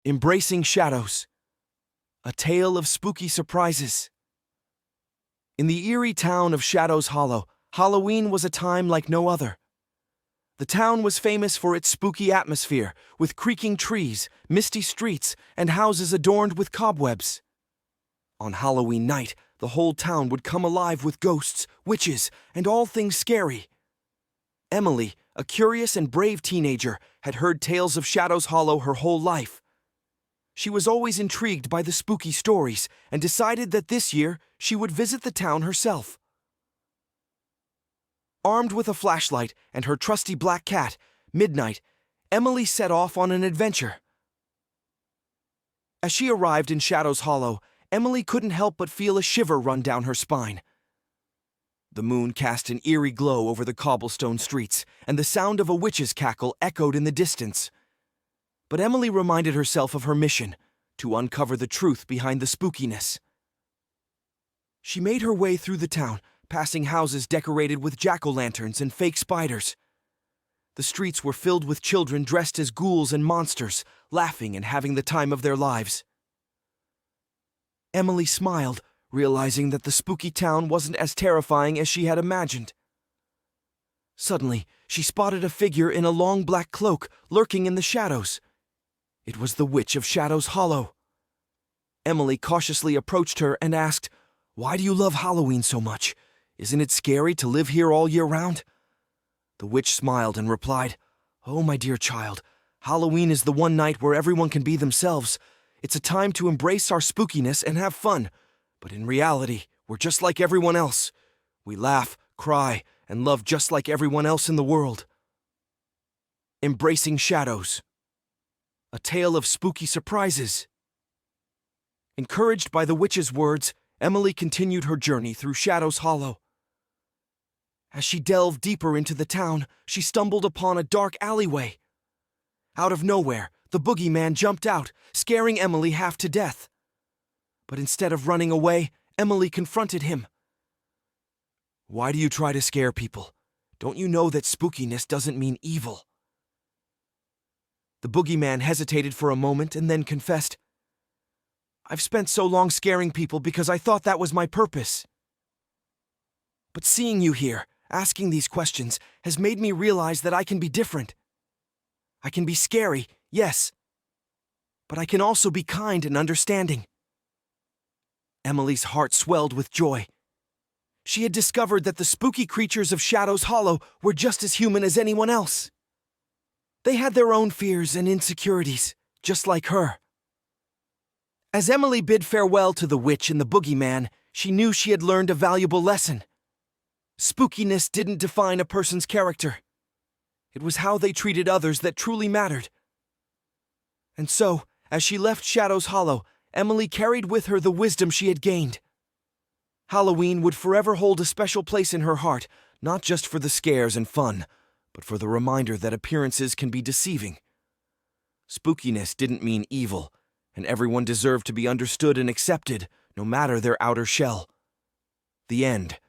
Embracing Shadows, a tale of spooky surprises. In the eerie town of Shadows Hollow, Halloween was a time like no other. The town was famous for its spooky atmosphere, with creaking trees, misty streets, and houses adorned with cobwebs. On Halloween night, the whole town would come alive with ghosts, witches, and all things scary. Emily, a curious and brave teenager, had heard tales of Shadows Hollow her whole life. She was always intrigued by the spooky stories and decided that this year she would visit the town herself. Armed with a flashlight and her trusty black cat, Midnight, Emily set off on an adventure. As she arrived in Shadows Hollow, Emily couldn't help but feel a shiver run down her spine. The moon cast an eerie glow over the cobblestone streets, and the sound of a witch's cackle echoed in the distance. But Emily reminded herself of her mission, to uncover the truth behind the spookiness. She made her way through the town, passing houses decorated with jack-o'-lanterns and fake spiders. The streets were filled with children dressed as ghouls and monsters, laughing and having the time of their lives. Emily smiled, realizing that the spooky town wasn't as terrifying as she had imagined. Suddenly, she spotted a figure in a long black cloak lurking in the shadows. It was the Witch of Shadows Hollow. Emily cautiously approached her and asked, "Why do you love Halloween so much? Isn't it scary to live here all year round?" The witch smiled and replied, "Oh, my dear child, Halloween is the one night where everyone can be themselves. It's a time to embrace our spookiness and have fun. But in reality, we're just like everyone else. We laugh, cry, and love just like everyone else in the world." Embracing Shadows, a tale of spooky surprises. Encouraged by the witch's words, Emily continued her journey through Shadows Hollow. As she delved deeper into the town, she stumbled upon a dark alleyway. Out of nowhere, the boogeyman jumped out, scaring Emily half to death. But instead of running away, Emily confronted him. "Why do you try to scare people? Don't you know that spookiness doesn't mean evil?" The boogeyman hesitated for a moment and then confessed, "I've spent so long scaring people because I thought that was my purpose. But seeing you here, asking these questions, has made me realize that I can be different. I can be scary, yes, but I can also be kind and understanding." Emily's heart swelled with joy. She had discovered that the spooky creatures of Shadows Hollow were just as human as anyone else. They had their own fears and insecurities, just like her. As Emily bid farewell to the witch and the boogeyman, she knew she had learned a valuable lesson. Spookiness didn't define a person's character. It was how they treated others that truly mattered. And so, as she left Shadows Hollow, Emily carried with her the wisdom she had gained. Halloween would forever hold a special place in her heart, not just for the scares and fun, but for the reminder that appearances can be deceiving. Spookiness didn't mean evil, and everyone deserved to be understood and accepted, no matter their outer shell. The end.